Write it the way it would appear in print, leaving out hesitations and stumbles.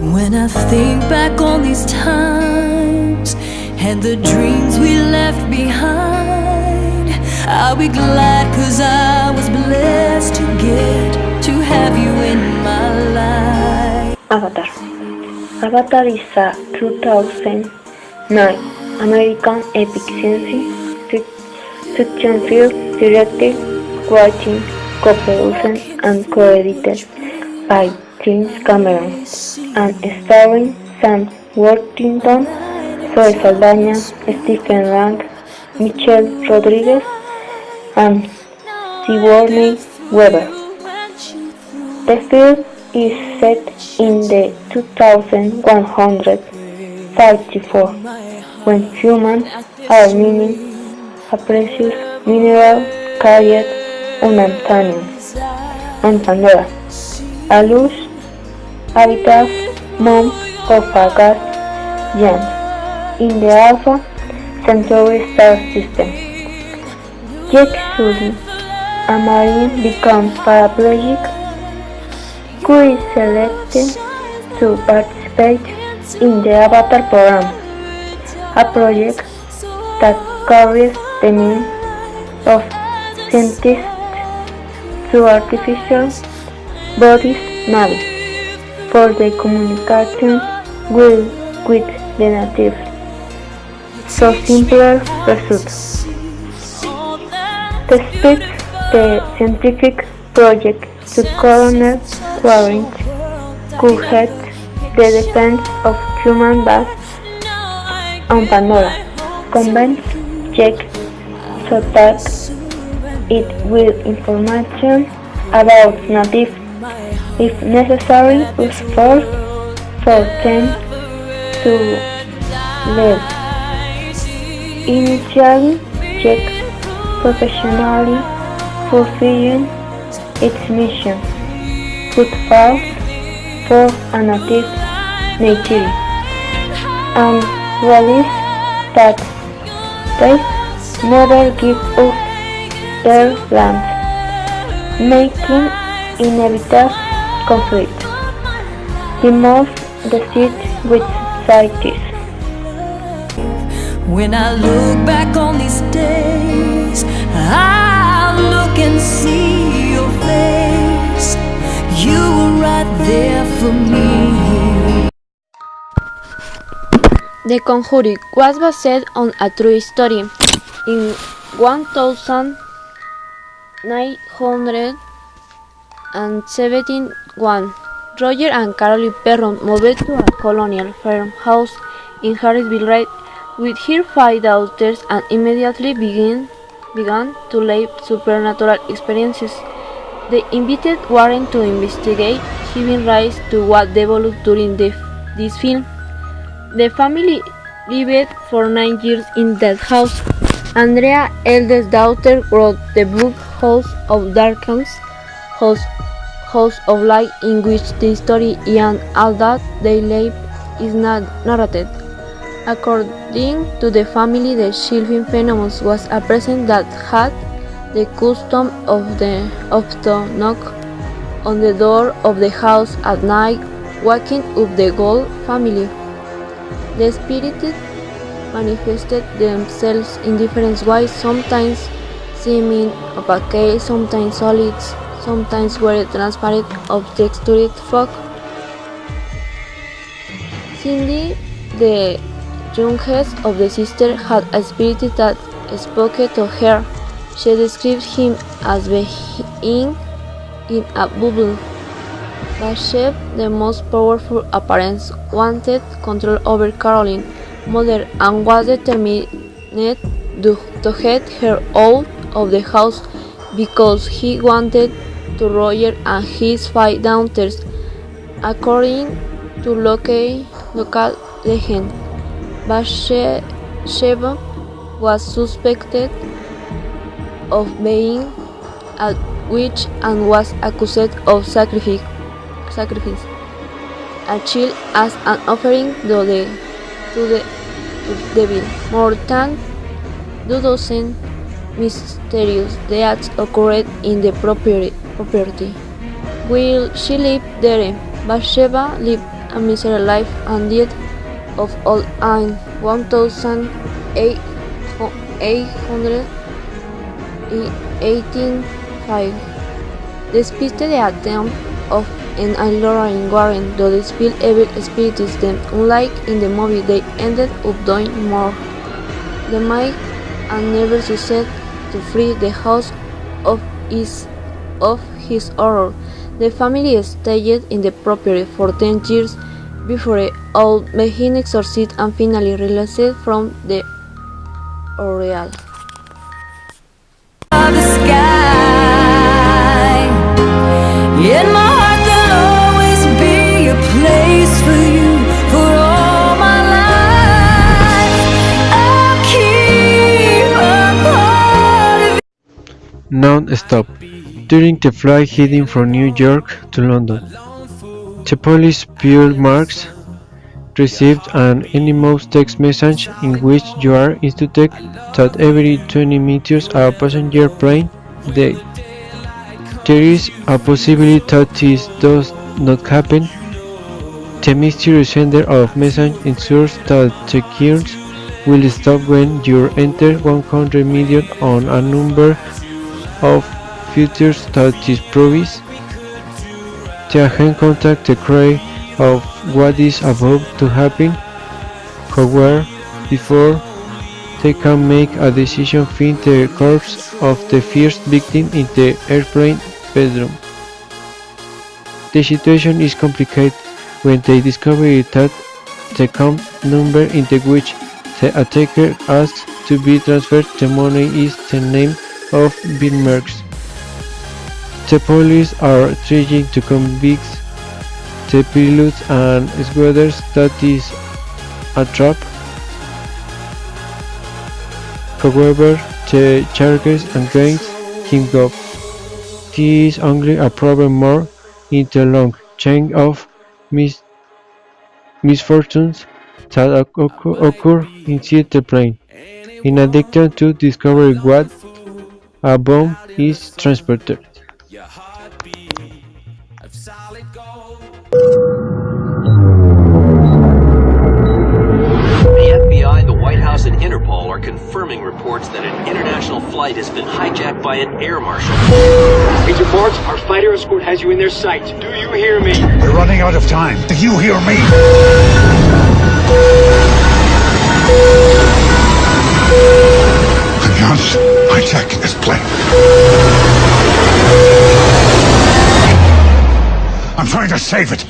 When I think back on these times and the dreams we left behind, I'll be glad 'cause I was blessed to get to have you in my life. Avatar. Avatar is a 2009 American epic science fiction film directed, written, co-produced and co-edited by James Cameron and starring Sam Worthington, Zoe Saldana, Stephen Lang, Michelle Rodriguez, and Sigourney Weaver. The film is set in the 2154, when humans are mining a precious mineral called unobtainium on Pandora, a lush habitat moon of a gas giant in the Alpha Centauri star system. Yet suddenly, a marine becomes paraplegic, who is selected to participate in the Avatar program, a project that carries the name of scientists to artificial bodies Navi for the communication with the natives. So simpler pursuit. Despite the scientific project to Colonel Warren, who heads the defense of human bases on Pandora, convinced Jake to attack it with information about natives, if necessary, use force for them to leave. Initially, Jake professionally fulfilling its mission, put forth for a native nature, and realized that they never give up their land, making inevitable conflict. The most deceit with societies. When I look back on these days, I look and see your face. You were right there for me. The Conjuring was based on a true story. In 1971, Roger and Carolyn Perron moved to a colonial farmhouse in Harrisville Ridge with her 5 daughters and immediately began to live supernatural experiences. They invited Warren to investigate, giving rise to what developed during this film. The family lived for 9 years in that house. Andrea, eldest daughter, wrote the book House of Darkness, House of Light, in which the story and all that they live is not narrated. According to the family, the shelving phenomenon was a presence that had the custom of to knock on the door of the house at night, waking up the Gold family. The spirits manifested themselves in different ways, sometimes seeming opaque, sometimes solid, sometimes were transparent or textured fog. Cindy, the youngest of the sisters, had a spirit that spoke to her. She described him as being in a bubble. Bathsheba, the most powerful appearance, wanted control over Caroline, mother, and was determined to get her out of the house because he wanted to Roger and his 5 daughters. According to local legend, Bathsheba was suspected of being a witch and was accused of sacrifice a child as an offering to the devil. More than 2,000 mysterious deaths occurred in the property. While she lived there, Bathsheba lived a miserable life and death of all in 1885. Despite the attempt of an alluring Warren, though the spill evil spiritism, unlike in the movie, they ended up doing more damage and never succeeded to free the house of his horror. The family stayed in the property for 10 years before all being exorcised and finally released from the ordeal. The sky. In my heart there'll always be a place for you. For all my life I'll keep a part of you. Non-stop. During the flight heading from New York to London, the police bureau marks received an anonymous text message in which you are instructed that every 20 meters a passenger plane dies. There is a possibility that this does not happen. The mysterious sender of message ensures that the currents will stop when you enter 100 million on a number of futures that is proves. The agent contacts the crew of what is about to happen. However, before they can make a decision, find the corpse of the first victim in the airplane bedroom. The situation is complicated when they discover that the account number in which the attacker asks to be transferred the money is the name of Bill Merckx. The police are trying to convict the pilots and stewardess that is a trap. However, the charges against him go. This is only a problem more in the long chain of misfortunes that occur inside the plane, in addition to discovering what a bomb is transported. The FBI, the White House, and Interpol are confirming reports that an international flight has been hijacked by an air marshal. Major Barnes, our fighter escort has you in their sights. Do you hear me? We're running out of time. Do you hear me? I'm not hijacking this plane. I'm trying to save it.